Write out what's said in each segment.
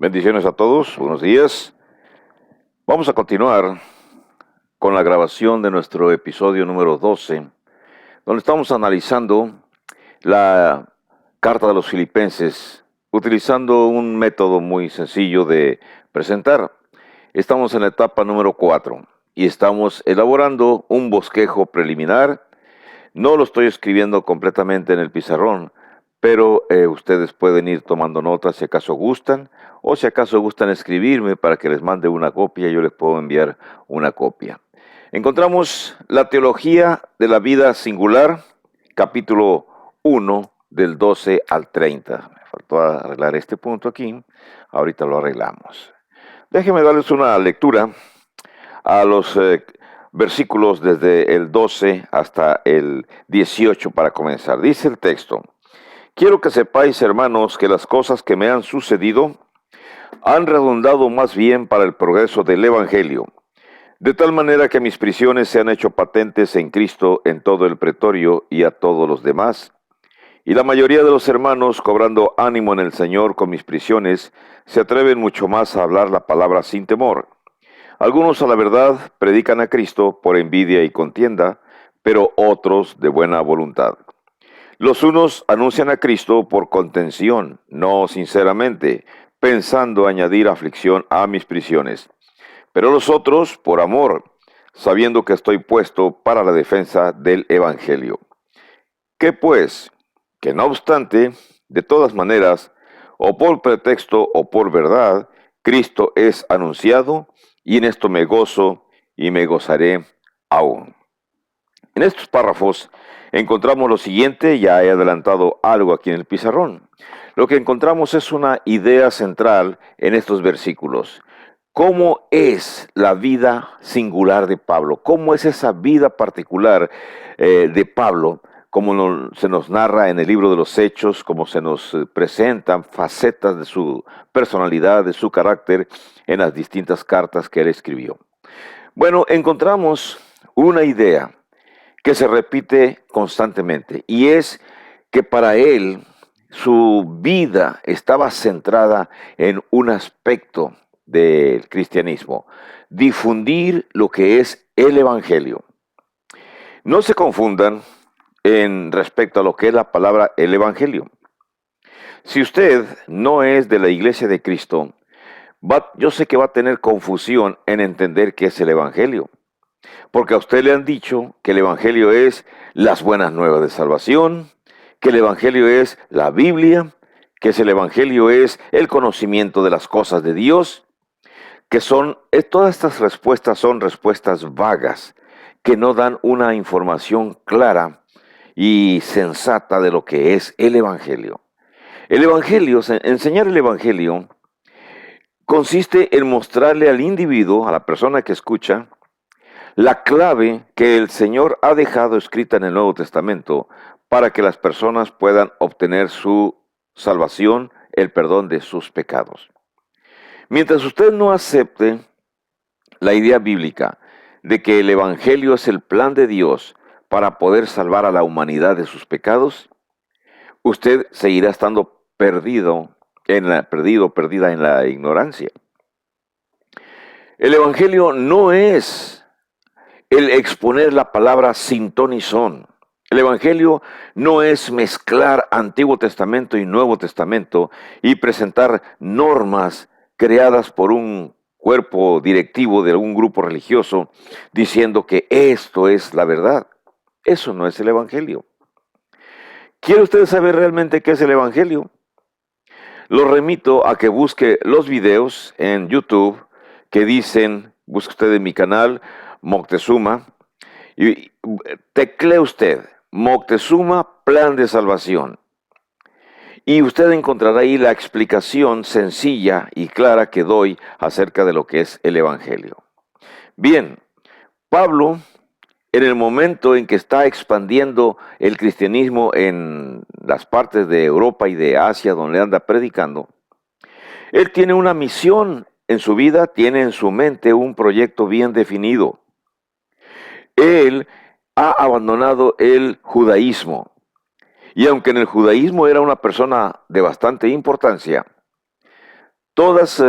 Bendiciones a todos, buenos días. Vamos a continuar con la grabación de nuestro episodio número 12, donde estamos analizando la carta de los Filipenses, utilizando un método muy sencillo de presentar. Estamos en la etapa número 4 y estamos elaborando un bosquejo preliminar. No lo estoy escribiendo completamente en el pizarrón, pero ustedes pueden ir tomando notas si acaso gustan, o si acaso gustan escribirme para que les mande una copia, yo les puedo enviar una copia. Encontramos la teología de la vida singular, capítulo 1, del 12 al 30. Me faltó arreglar este punto aquí, ahorita lo arreglamos. Déjenme darles una lectura a los versículos desde el 12 hasta el 18 para comenzar. Dice el texto: Quiero que sepáis, hermanos, que las cosas que me han sucedido han redundado más bien para el progreso del Evangelio, de tal manera que mis prisiones se han hecho patentes en Cristo en todo el pretorio y a todos los demás. Y la mayoría de los hermanos, cobrando ánimo en el Señor con mis prisiones, se atreven mucho más a hablar la palabra sin temor. Algunos a la verdad predican a Cristo por envidia y contienda, pero otros de buena voluntad. Los unos anuncian a Cristo por contención, no sinceramente, pensando añadir aflicción a mis prisiones. Pero los otros por amor, sabiendo que estoy puesto para la defensa del Evangelio. ¿Qué pues? Que no obstante, de todas maneras, o por pretexto o por verdad, Cristo es anunciado, y en esto me gozo y me gozaré aún. En estos párrafos encontramos lo siguiente, ya he adelantado algo aquí en el pizarrón. Lo que encontramos es una idea central en estos versículos. ¿Cómo es la vida singular de Pablo? ¿Cómo es esa vida particular de Pablo? Como se nos narra en el libro de los Hechos, como se nos presentan facetas de su personalidad, de su carácter, en las distintas cartas que él escribió. Bueno, encontramos una idea que se repite constantemente, y es que para él su vida estaba centrada en un aspecto del cristianismo: difundir lo que es el Evangelio. No se confundan en respecto a lo que es la palabra el Evangelio. Si usted no es de la Iglesia de Cristo, yo sé que va a tener confusión en entender qué es el Evangelio. Porque a usted le han dicho que el Evangelio es las buenas nuevas de salvación, que el Evangelio es la Biblia, que el Evangelio es el conocimiento de las cosas de Dios, todas estas respuestas son respuestas vagas, que no dan una información clara y sensata de lo que es el Evangelio. El Evangelio, enseñar el Evangelio, consiste en mostrarle al individuo, a la persona que escucha, la clave que el Señor ha dejado escrita en el Nuevo Testamento para que las personas puedan obtener su salvación, el perdón de sus pecados. Mientras usted no acepte la idea bíblica de que el Evangelio es el plan de Dios para poder salvar a la humanidad de sus pecados, usted seguirá estando perdida en la ignorancia. El Evangelio no es el exponer la palabra sin ton y son. El Evangelio no es mezclar Antiguo Testamento y Nuevo Testamento y presentar normas creadas por un cuerpo directivo de algún grupo religioso diciendo que esto es la verdad. Eso no es el Evangelio. ¿Quiere usted saber realmente qué es el Evangelio? Lo remito a que busque los videos en YouTube que dicen, busque usted en mi canal, Moctezuma, y teclee usted Moctezuma, plan de salvación. Y usted encontrará ahí la explicación sencilla y clara que doy acerca de lo que es el Evangelio. Bien, Pablo, en el momento en que está expandiendo el cristianismo en las partes de Europa y de Asia donde anda predicando, él tiene una misión en su vida, tiene en su mente un proyecto bien definido. Él ha abandonado el judaísmo. Y aunque en el judaísmo era una persona de bastante importancia, Todas,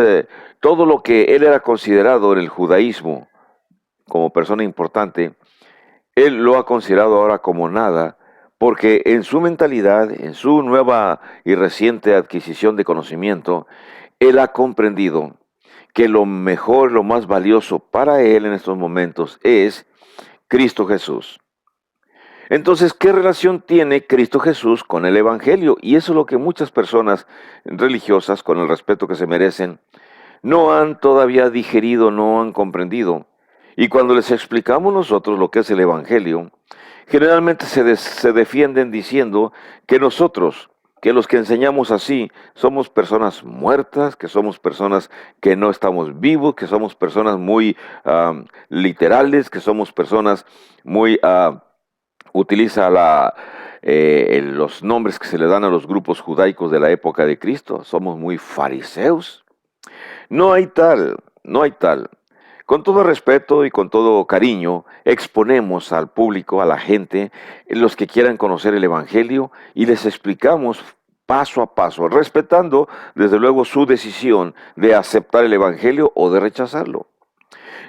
todo lo que él era considerado en el judaísmo como persona importante, él lo ha considerado ahora como nada, porque en su mentalidad, en su nueva y reciente adquisición de conocimiento, él ha comprendido que lo mejor, lo más valioso para él en estos momentos es Cristo Jesús. Entonces, ¿qué relación tiene Cristo Jesús con el Evangelio? Y eso es lo que muchas personas religiosas, con el respeto que se merecen, no han todavía digerido, no han comprendido. Y cuando les explicamos nosotros lo que es el Evangelio, generalmente se defienden diciendo que nosotros, que los que enseñamos así, somos personas muertas, que somos personas que no estamos vivos, que somos personas muy literales, que somos personas muy... utiliza los nombres que se le dan a los grupos judaicos de la época de Cristo. Somos muy fariseos. No hay tal, no hay tal. Con todo respeto y con todo cariño, exponemos al público, a la gente, los que quieran conocer el Evangelio, y les explicamos paso a paso, respetando desde luego su decisión de aceptar el Evangelio o de rechazarlo.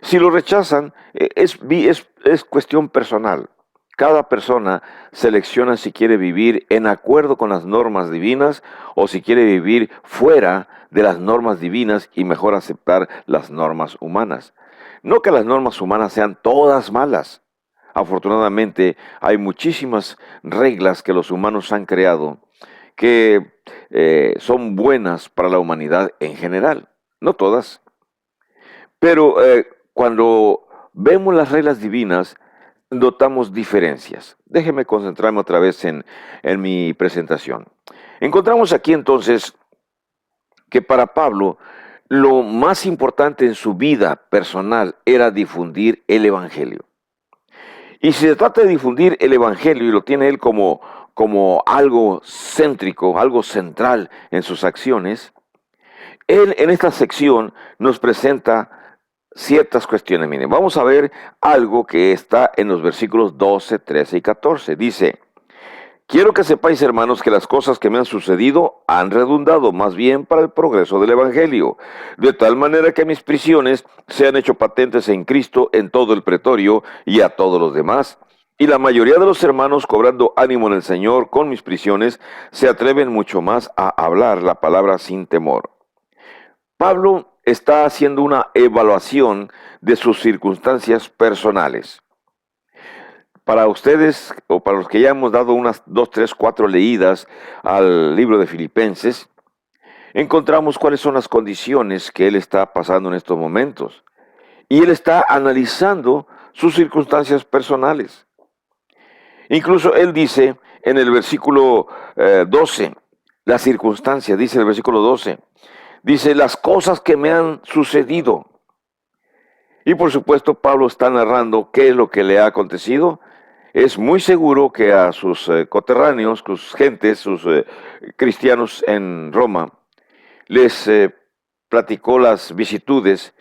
Si lo rechazan, es cuestión personal. Cada persona selecciona si quiere vivir en acuerdo con las normas divinas o si quiere vivir fuera de las normas divinas y mejor aceptar las normas humanas. No que las normas humanas sean todas malas. Afortunadamente hay muchísimas reglas que los humanos han creado que son buenas para la humanidad en general. No todas, pero cuando vemos las reglas divinas, notamos diferencias. Déjeme concentrarme otra vez en mi presentación. Encontramos aquí entonces que para Pablo lo más importante en su vida personal era difundir el Evangelio. Y si se trata de difundir el Evangelio y lo tiene él como algo céntrico, algo central en sus acciones, él en esta sección nos presenta ciertas cuestiones. Miren, vamos a ver algo que está en los versículos 12, 13 y 14. Dice, quiero que sepáis, hermanos, que las cosas que me han sucedido han redundado más bien para el progreso del Evangelio, de tal manera que mis prisiones se han hecho patentes en Cristo en todo el pretorio y a todos los demás. Y la mayoría de los hermanos, cobrando ánimo en el Señor con mis prisiones, se atreven mucho más a hablar la palabra sin temor. Pablo está haciendo una evaluación de sus circunstancias personales. Para ustedes, o para los que ya hemos dado unas 2, 3, 4 leídas al libro de Filipenses, encontramos cuáles son las condiciones que él está pasando en estos momentos. Y él está analizando sus circunstancias personales. Incluso él dice en el versículo 12, la circunstancia, dice el versículo 12, dice, las cosas que me han sucedido. Y por supuesto, Pablo está narrando qué es lo que le ha acontecido. Es muy seguro que a sus coterráneos, sus gentes, sus cristianos en Roma, les platicó las vicisitudes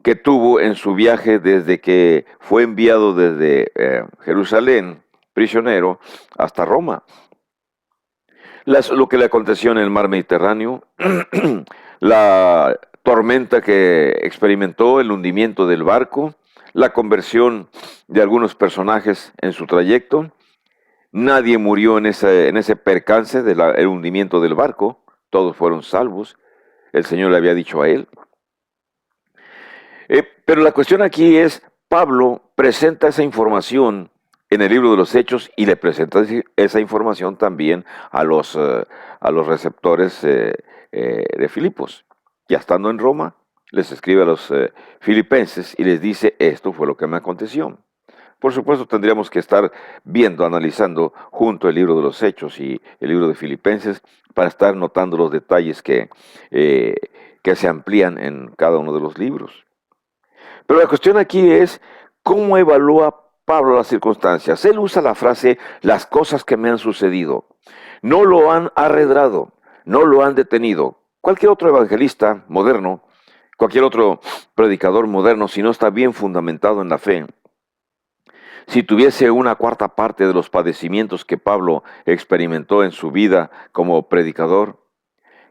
que tuvo en su viaje desde que fue enviado desde Jerusalén, prisionero, hasta Roma. Lo que le aconteció en el mar Mediterráneo, la tormenta que experimentó, el hundimiento del barco, la conversión de algunos personajes en su trayecto. Nadie murió en ese percance del hundimiento del barco, todos fueron salvos. El Señor le había dicho a él. Pero la cuestión aquí es, Pablo presenta esa información en el libro de los Hechos y le presenta esa información también a los receptores de Filipos. Ya estando en Roma, les escribe a los filipenses y les dice, esto fue lo que me aconteció. Por supuesto, tendríamos que estar viendo, analizando junto el libro de los Hechos y el libro de Filipenses para estar notando los detalles que se amplían en cada uno de los libros. Pero la cuestión aquí es cómo evalúa Pablo las circunstancias. Él usa la frase, las cosas que me han sucedido. No lo han arredrado, no lo han detenido. Cualquier otro evangelista moderno, cualquier otro predicador moderno, si no está bien fundamentado en la fe, si tuviese una cuarta parte de los padecimientos que Pablo experimentó en su vida como predicador,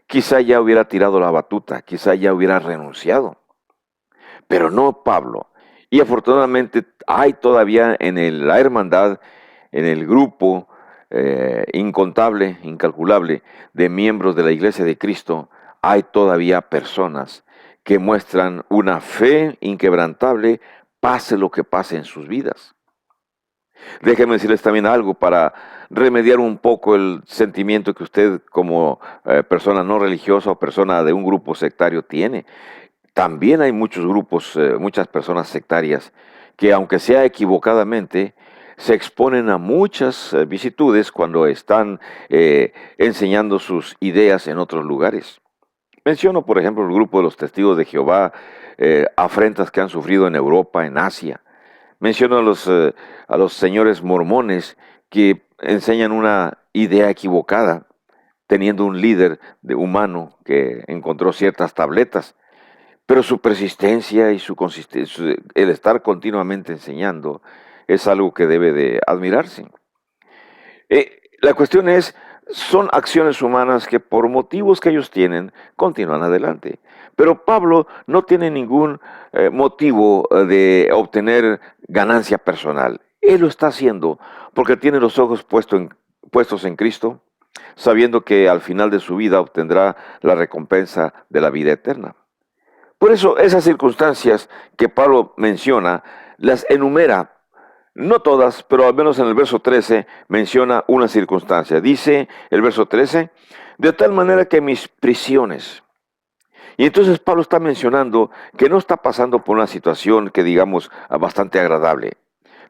quizá ya hubiera tirado la batuta, quizá ya hubiera renunciado. Pero no Pablo. Y afortunadamente hay todavía en la hermandad, en el grupo incontable, incalculable de miembros de la Iglesia de Cristo, hay todavía personas que muestran una fe inquebrantable, pase lo que pase en sus vidas. Déjenme decirles también algo para remediar un poco el sentimiento que usted como persona no religiosa o persona de un grupo sectario tiene. También hay muchos grupos, muchas personas sectarias que, aunque sea equivocadamente, se exponen a muchas vicitudes cuando están enseñando sus ideas en otros lugares. Menciono, por ejemplo, el grupo de los Testigos de Jehová, afrentas que han sufrido en Europa, en Asia. Menciono a los señores mormones que enseñan una idea equivocada, teniendo un líder humano que encontró ciertas tabletas. Pero su persistencia y su consistencia, el estar continuamente enseñando, es algo que debe de admirarse. La cuestión es, son acciones humanas que por motivos que ellos tienen, continúan adelante. Pero Pablo no tiene ningún motivo de obtener ganancia personal. Él lo está haciendo porque tiene los ojos puestos en Cristo, sabiendo que al final de su vida obtendrá la recompensa de la vida eterna. Por eso esas circunstancias que Pablo menciona, las enumera, no todas, pero al menos en el verso 13 menciona una circunstancia. Dice el verso 13, de tal manera que mis prisiones. Y entonces Pablo está mencionando que no está pasando por una situación que digamos bastante agradable.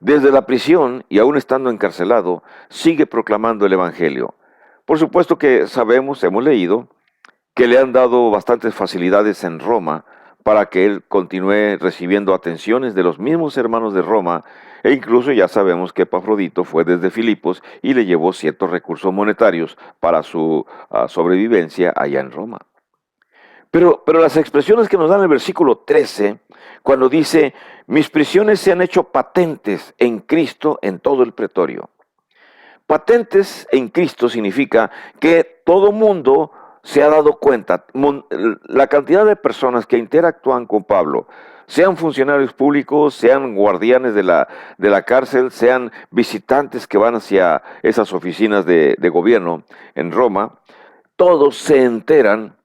Desde la prisión y aún estando encarcelado, sigue proclamando el Evangelio. Por supuesto que sabemos, hemos leído, que le han dado bastantes facilidades en Roma para que él continúe recibiendo atenciones de los mismos hermanos de Roma, e incluso ya sabemos que Epafrodito fue desde Filipos y le llevó ciertos recursos monetarios para su sobrevivencia allá en Roma. Pero las expresiones que nos dan el versículo 13, cuando dice, mis prisiones se han hecho patentes en Cristo en todo el pretorio. Patentes en Cristo significa que todo mundo se ha dado cuenta, la cantidad de personas que interactúan con Pablo, sean funcionarios públicos, sean guardianes de la cárcel, sean visitantes que van hacia esas oficinas de gobierno en Roma, todos se enteran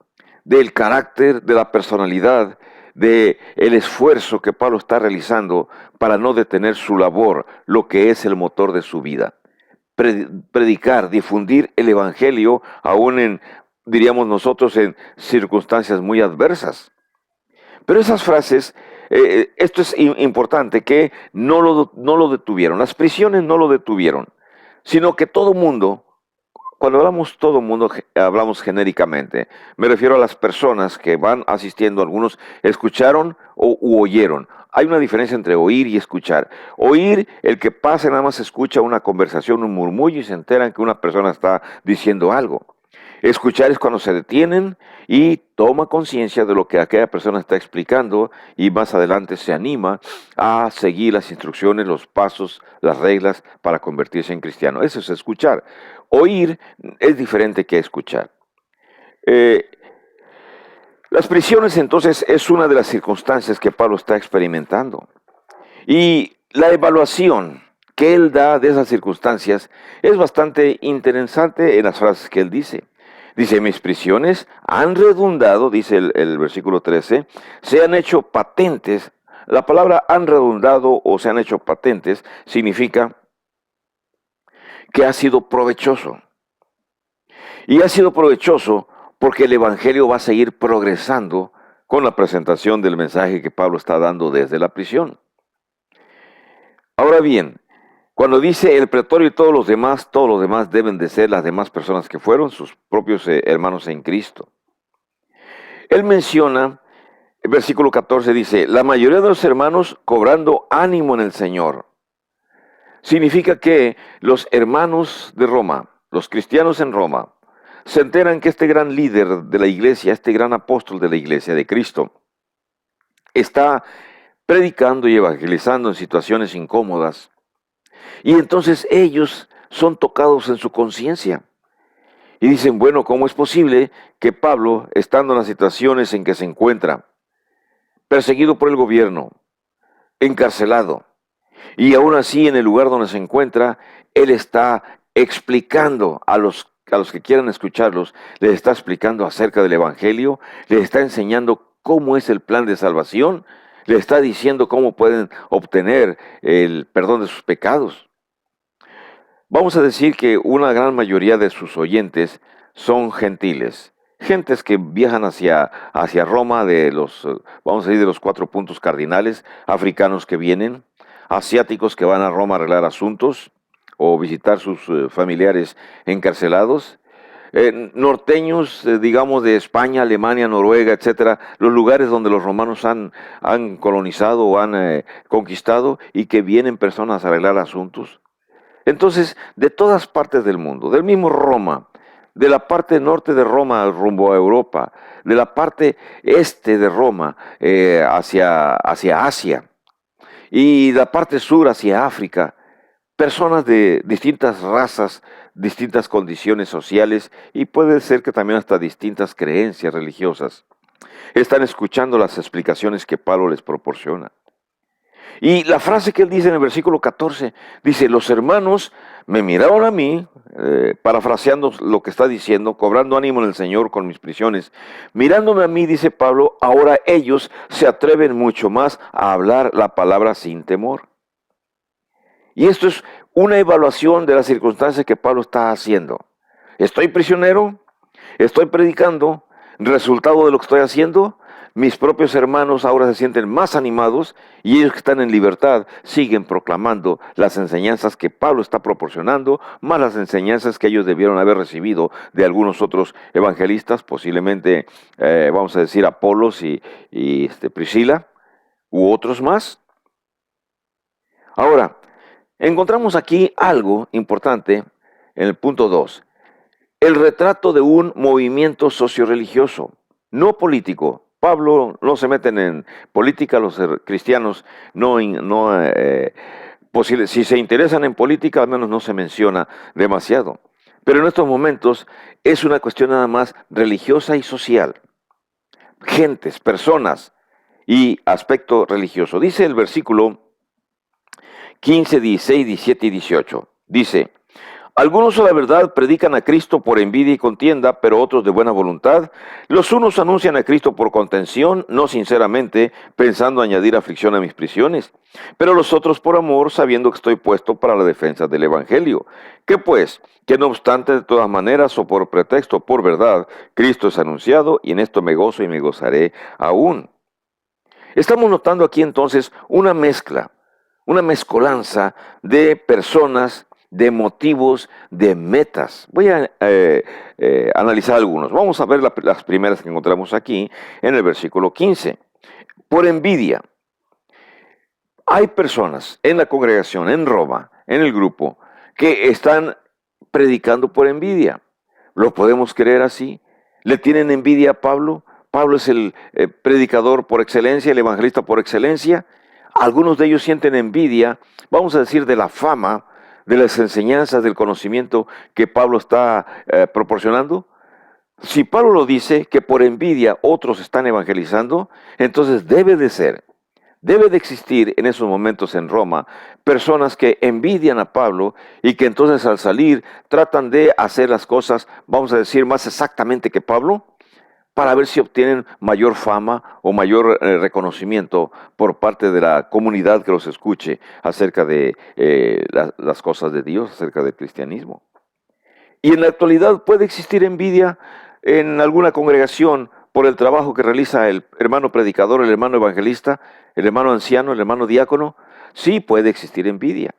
del carácter, de la personalidad, de el esfuerzo que Pablo está realizando para no detener su labor, lo que es el motor de su vida. Predicar, difundir el Evangelio, aún en, diríamos nosotros, en circunstancias muy adversas. Pero esas frases, esto es importante, que no lo detuvieron, las prisiones no lo detuvieron, sino que todo mundo, cuando hablamos todo mundo, hablamos genéricamente. Me refiero a las personas que van asistiendo, algunos escucharon u oyeron. Hay una diferencia entre oír y escuchar. Oír, el que pasa nada más escucha una conversación, un murmullo y se enteran que una persona está diciendo algo. Escuchar es cuando se detienen y toma conciencia de lo que aquella persona está explicando y más adelante se anima a seguir las instrucciones, los pasos, las reglas para convertirse en cristiano. Eso es escuchar. Oír es diferente que escuchar. Eh, las prisiones entonces es una de las circunstancias que Pablo está experimentando. Y la evaluación que él da de esas circunstancias es bastante interesante en las frases que él dice. Dice, mis prisiones han redundado, dice el versículo 13, se han hecho patentes. La palabra han redundado o se han hecho patentes significa que ha sido provechoso. Y ha sido provechoso porque el Evangelio va a seguir progresando con la presentación del mensaje que Pablo está dando desde la prisión. Ahora bien, cuando dice el pretorio y todos los demás deben de ser las demás personas que fueron sus propios hermanos en Cristo. Él menciona, el versículo 14 dice, la mayoría de los hermanos cobrando ánimo en el Señor. Significa que los hermanos de Roma, los cristianos en Roma, se enteran que este gran líder de la iglesia, este gran apóstol de la iglesia de Cristo, está predicando y evangelizando en situaciones incómodas. Y entonces ellos son tocados en su conciencia. Y dicen, bueno, ¿cómo es posible que Pablo, estando en las situaciones en que se encuentra, perseguido por el gobierno, encarcelado, y aún así en el lugar donde se encuentra, él está explicando a los que quieran escucharlos, les está explicando acerca del Evangelio, les está enseñando cómo es el plan de salvación, les está diciendo cómo pueden obtener el perdón de sus pecados? Vamos a decir que una gran mayoría de sus oyentes son gentiles, gentes que viajan hacia Roma vamos a decir, de los 4 puntos cardinales, africanos que vienen, asiáticos que van a Roma a arreglar asuntos o visitar sus familiares encarcelados, norteños, digamos, de España, Alemania, Noruega, etcétera, los lugares donde los romanos han colonizado o han conquistado y que vienen personas a arreglar asuntos. Entonces, de todas partes del mundo, del mismo Roma, de la parte norte de Roma rumbo a Europa, de la parte este de Roma hacia Asia y la parte sur hacia África, personas de distintas razas, distintas condiciones sociales y puede ser que también hasta distintas creencias religiosas, están escuchando las explicaciones que Pablo les proporciona. Y la frase que él dice en el versículo 14, dice, los hermanos me miraron a mí, parafraseando lo que está diciendo, cobrando ánimo en el Señor con mis prisiones, mirándome a mí, dice Pablo, ahora ellos se atreven mucho más a hablar la palabra sin temor. Y esto es una evaluación de las circunstancias que Pablo está haciendo. Estoy prisionero, estoy predicando, resultado de lo que estoy haciendo, mis propios hermanos ahora se sienten más animados y ellos que están en libertad siguen proclamando las enseñanzas que Pablo está proporcionando, más las enseñanzas que ellos debieron haber recibido de algunos otros evangelistas, posiblemente, vamos a decir, Apolos y Priscila, u otros más. Ahora, encontramos aquí algo importante en el punto 2. El retrato de un movimiento socioreligioso, no político. Pablo no se meten en política, los cristianos si se interesan en política, al menos no se menciona demasiado. Pero en estos momentos es una cuestión nada más religiosa y social. Gentes, personas y aspecto religioso. Dice el versículo 15, 16, 17 y 18. Dice, algunos a la verdad predican a Cristo por envidia y contienda, pero otros de buena voluntad. Los unos anuncian a Cristo por contención, no sinceramente, pensando añadir aflicción a mis prisiones. Pero los otros por amor, sabiendo que estoy puesto para la defensa del Evangelio. ¿Qué pues? Que no obstante, de todas maneras, o por pretexto o por verdad, Cristo es anunciado, y en esto me gozo y me gozaré aún. Estamos notando aquí entonces una mezcla, una mezcolanza de personas, de motivos, de metas. Voy a analizar algunos. Vamos a ver las primeras que encontramos aquí en el versículo 15. Por envidia. Hay personas en la congregación, en Roma, en el grupo, que están predicando por envidia. ¿Lo podemos creer así? ¿Le tienen envidia a Pablo? Pablo es el predicador por excelencia, el evangelista por excelencia. Algunos de ellos sienten envidia, vamos a decir, de la fama, de las enseñanzas, del conocimiento que Pablo está proporcionando. Si Pablo lo dice, que por envidia otros están evangelizando, entonces debe de existir en esos momentos en Roma personas que envidian a Pablo y que entonces al salir tratan de hacer las cosas, vamos a decir, más exactamente que Pablo, para ver si obtienen mayor fama o mayor reconocimiento por parte de la comunidad que los escuche acerca de las cosas de Dios, acerca del cristianismo. Y en la actualidad puede existir envidia en alguna congregación por el trabajo que realiza el hermano predicador, el hermano evangelista, el hermano anciano, el hermano diácono. Sí puede existir envidia.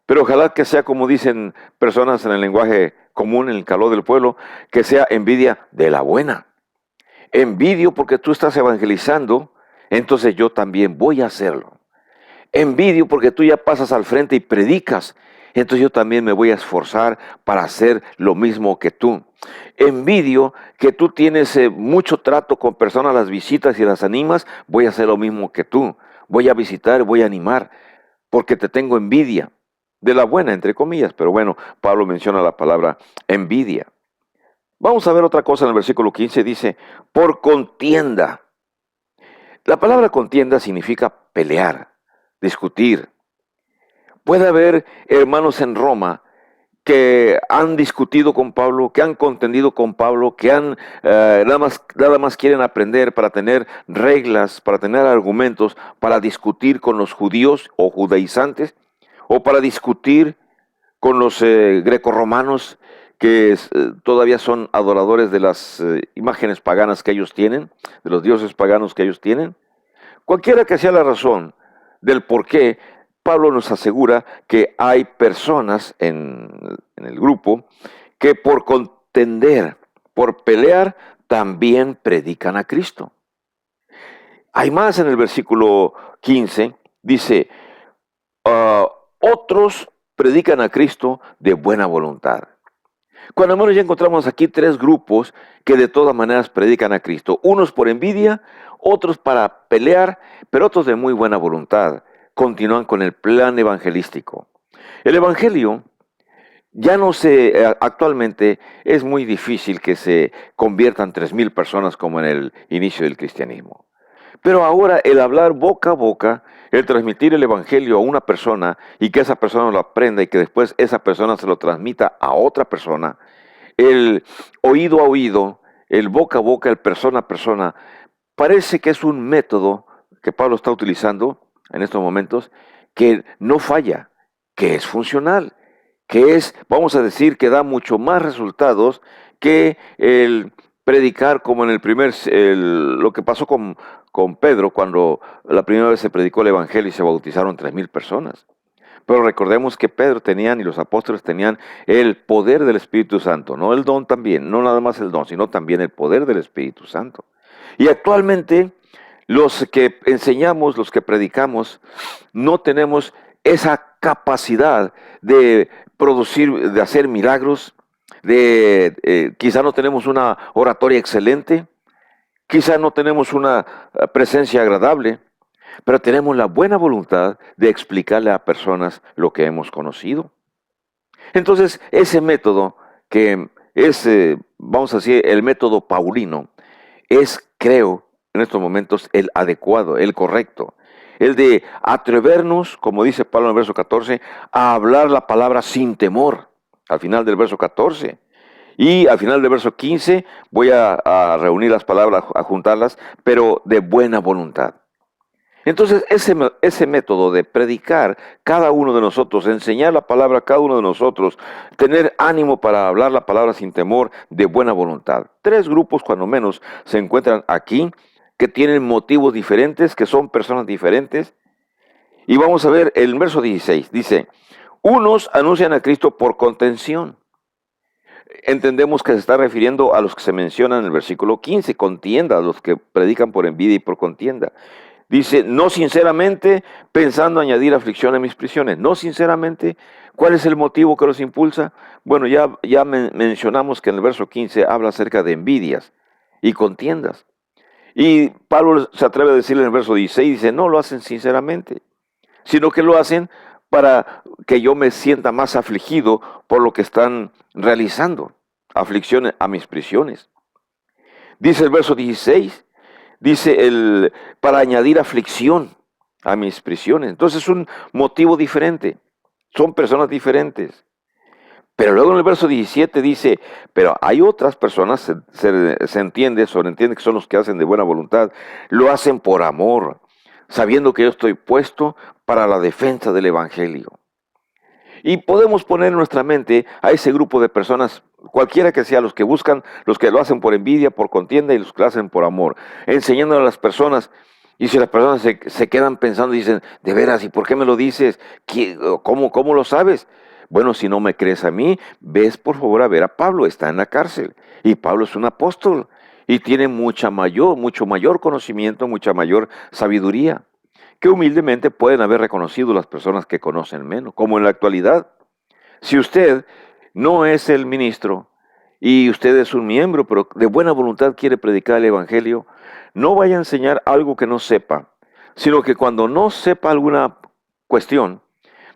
Pero ojalá que sea como dicen personas en el lenguaje común, en el calor del pueblo, que sea envidia de la buena. Envidio porque tú estás evangelizando, entonces yo también voy a hacerlo. Envidio porque tú ya pasas al frente y predicas, entonces yo también me voy a esforzar para hacer lo mismo que tú. Envidio que tú tienes mucho trato con personas, las visitas y las animas, voy a hacer lo mismo que tú. Voy a visitar, voy a animar, porque te tengo envidia. De la buena, entre comillas, pero bueno, Pablo menciona la palabra envidia. Vamos a ver otra cosa en el versículo 15, dice, por contienda. La palabra contienda significa pelear, discutir. Puede haber hermanos en Roma que han discutido con Pablo, que han contendido con Pablo, que nada más quieren aprender para tener reglas, para tener argumentos, para discutir con los judíos o judaizantes, o para discutir con los grecorromanos que todavía son adoradores de las imágenes paganas que ellos tienen, de los dioses paganos que ellos tienen. Cualquiera que sea la razón del por qué, Pablo nos asegura que hay personas en el grupo que por contender, por pelear, también predican a Cristo. Hay más en el versículo 15, dice, "Ah, otros predican a Cristo de buena voluntad". Cuando menos ya encontramos aquí tres grupos que de todas maneras predican a Cristo. Unos por envidia, otros para pelear, pero otros de muy buena voluntad. Continúan con el plan evangelístico. El evangelio ya no actualmente es muy difícil que se conviertan 3,000 personas como en el inicio del cristianismo. Pero ahora el hablar boca a boca, el transmitir el evangelio a una persona y que esa persona lo aprenda y que después esa persona se lo transmita a otra persona, el oído a oído, el boca a boca, el persona a persona, parece que es un método que Pablo está utilizando en estos momentos que no falla, que es funcional, que es, vamos a decir, que da mucho más resultados que el predicar como en lo que pasó con Pedro cuando la primera vez se predicó el evangelio y se bautizaron 3,000 personas. Pero recordemos que Pedro tenían y los apóstoles tenían el poder del Espíritu Santo, no el don también, no nada más el don, sino también el poder del Espíritu Santo. Y actualmente los que enseñamos, los que predicamos, no tenemos esa capacidad de producir, de hacer milagros, quizá no tenemos una oratoria excelente, quizá no tenemos una presencia agradable, pero tenemos la buena voluntad de explicarle a personas lo que hemos conocido. Entonces, ese método que es, vamos a decir, el método paulino, es, creo, en estos momentos el adecuado, el correcto. El de atrevernos, como dice Pablo en el verso 14, a hablar la palabra sin temor, al final del verso 14. Y al final del verso 15 voy a reunir las palabras, a juntarlas, pero de buena voluntad. Entonces, ese método de predicar cada uno de nosotros, enseñar la palabra a cada uno de nosotros, tener ánimo para hablar la palabra sin temor, de buena voluntad. Tres grupos, cuando menos, se encuentran aquí, que tienen motivos diferentes, que son personas diferentes. Y vamos a ver el verso 16, dice, unos anuncian a Cristo por contención. Entendemos que se está refiriendo a los que se mencionan en el versículo 15, contienda, a los que predican por envidia y por contienda. Dice, no sinceramente, pensando añadir aflicción a mis prisiones. No sinceramente, ¿cuál es el motivo que los impulsa? Bueno, ya mencionamos que en el verso 15 habla acerca de envidias y contiendas. Y Pablo se atreve a decirle en el verso 16, dice, no lo hacen sinceramente, sino que lo hacen para que yo me sienta más afligido por lo que están realizando. Aflicción a mis prisiones. Dice el verso 16, dice para añadir aflicción a mis prisiones. Entonces es un motivo diferente. Son personas diferentes. Pero luego en el verso 17 dice, pero hay otras personas, se entiende, sobreentiende que son los que hacen de buena voluntad, lo hacen por amor, sabiendo que yo estoy puesto para la defensa del Evangelio. Y podemos poner en nuestra mente a ese grupo de personas, cualquiera que sea, los que buscan, los que lo hacen por envidia, por contienda y los que lo hacen por amor, enseñando a las personas. Y si las personas se quedan pensando y dicen, de veras, ¿y por qué me lo dices? ¿Cómo lo sabes? Bueno, si no me crees a mí, ves por favor a ver a Pablo, está en la cárcel. Y Pablo es un apóstol y tiene mucho mayor conocimiento, mucha mayor sabiduría, que humildemente pueden haber reconocido las personas que conocen menos, como en la actualidad. Si usted no es el ministro y usted es un miembro, pero de buena voluntad quiere predicar el Evangelio, no vaya a enseñar algo que no sepa, sino que cuando no sepa alguna cuestión,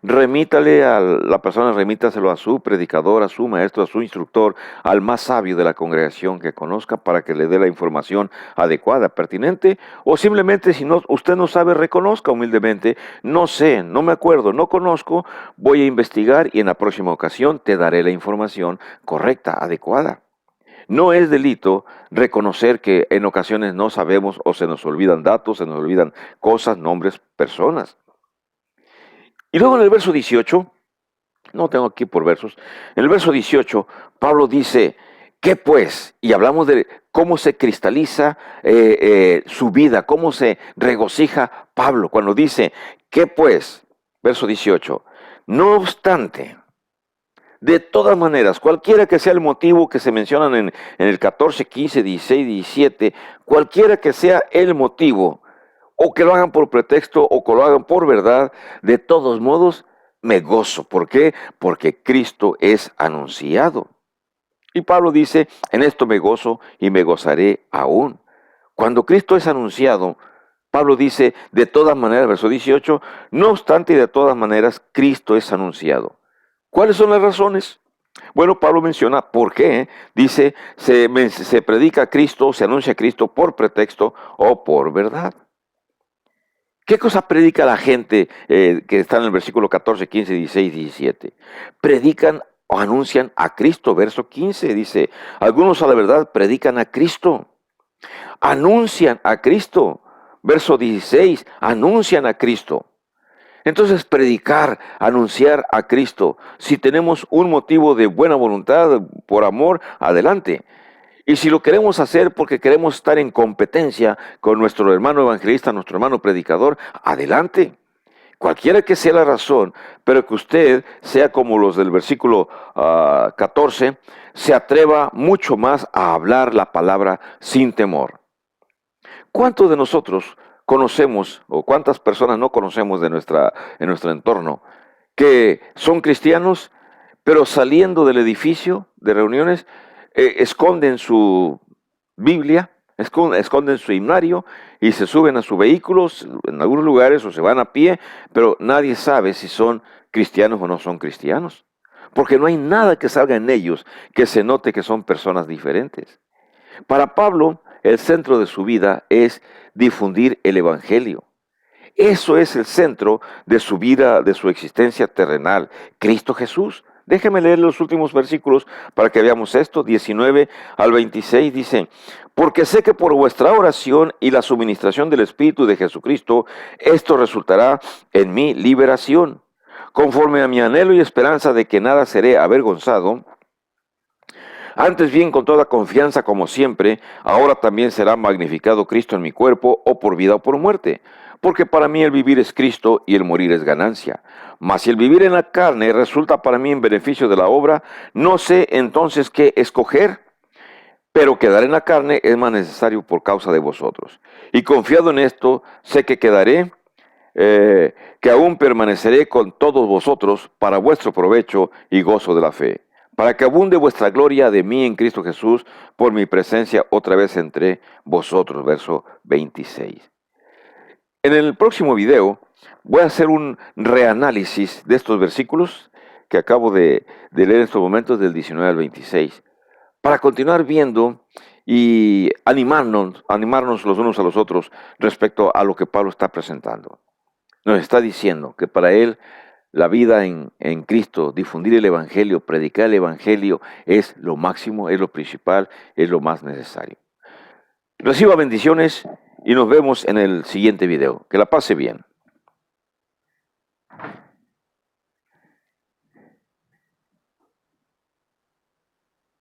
la persona remítaselo a su predicador, a su maestro, a su instructor, al más sabio de la congregación que conozca para que le dé la información adecuada, pertinente, o simplemente si no, usted no sabe, reconozca humildemente, no sé, no me acuerdo, no conozco, voy a investigar y en la próxima ocasión te daré la información correcta, adecuada. No es delito reconocer que en ocasiones no sabemos o se nos olvidan datos, se nos olvidan cosas, nombres, personas. Y luego en el verso 18, no tengo aquí por versos, en el verso 18, Pablo dice, ¿qué pues? Y hablamos de cómo se cristaliza su vida, cómo se regocija Pablo cuando dice, ¿qué pues? Verso 18, no obstante, de todas maneras, cualquiera que sea el motivo que se mencionan en el 14, 15, 16, 17, cualquiera que sea el motivo, o que lo hagan por pretexto o que lo hagan por verdad, de todos modos me gozo. ¿Por qué? Porque Cristo es anunciado. Y Pablo dice, en esto me gozo y me gozaré aún. Cuando Cristo es anunciado, Pablo dice, de todas maneras, verso 18, no obstante y de todas maneras, Cristo es anunciado. ¿Cuáles son las razones? Bueno, Pablo menciona por qué. Dice, se predica a Cristo, se anuncia a Cristo por pretexto o por verdad. ¿Qué cosa predica la gente que está en el versículo 14, 15, 16, 17? Predican o anuncian a Cristo. Verso 15 dice, algunos a la verdad predican a Cristo. Anuncian a Cristo. Verso 16, anuncian a Cristo. Entonces, predicar, anunciar a Cristo. Si tenemos un motivo de buena voluntad, por amor, adelante. Y si lo queremos hacer porque queremos estar en competencia con nuestro hermano evangelista, nuestro hermano predicador, adelante. Cualquiera que sea la razón, pero que usted sea como los del versículo 14, se atreva mucho más a hablar la palabra sin temor. ¿Cuántos de nosotros conocemos o cuántas personas no conocemos en nuestro entorno que son cristianos, pero saliendo del edificio de reuniones, esconden su Biblia, esconden su himnario y se suben a sus vehículos en algunos lugares o se van a pie, pero nadie sabe si son cristianos o no son cristianos? Porque no hay nada que salga en ellos que se note que son personas diferentes. Para Pablo, el centro de su vida es difundir el Evangelio. Eso es el centro de su vida, de su existencia terrenal, Cristo Jesús. Déjeme leer los últimos versículos para que veamos esto. 19 al 26 dice, porque sé que por vuestra oración y la suministración del Espíritu de Jesucristo, esto resultará en mi liberación. Conforme a mi anhelo y esperanza de que nada seré avergonzado, antes bien, con toda confianza, como siempre, ahora también será magnificado Cristo en mi cuerpo, o por vida o por muerte. Porque para mí el vivir es Cristo y el morir es ganancia. Mas si el vivir en la carne resulta para mí en beneficio de la obra, no sé entonces qué escoger, pero quedar en la carne es más necesario por causa de vosotros. Y confiado en esto, sé que quedaré, que aún permaneceré con todos vosotros para vuestro provecho y gozo de la fe, para que abunde vuestra gloria de mí en Cristo Jesús por mi presencia otra vez entre vosotros. Verso 26. En el próximo video voy a hacer un reanálisis de estos versículos que acabo de leer en estos momentos del 19 al 26, para continuar viendo y animarnos los unos a los otros respecto a lo que Pablo está presentando. Nos está diciendo que para él la vida en Cristo, difundir el Evangelio, predicar el Evangelio es lo máximo, es lo principal, es lo más necesario. Reciba bendiciones y nos vemos en el siguiente video. Que la pase bien.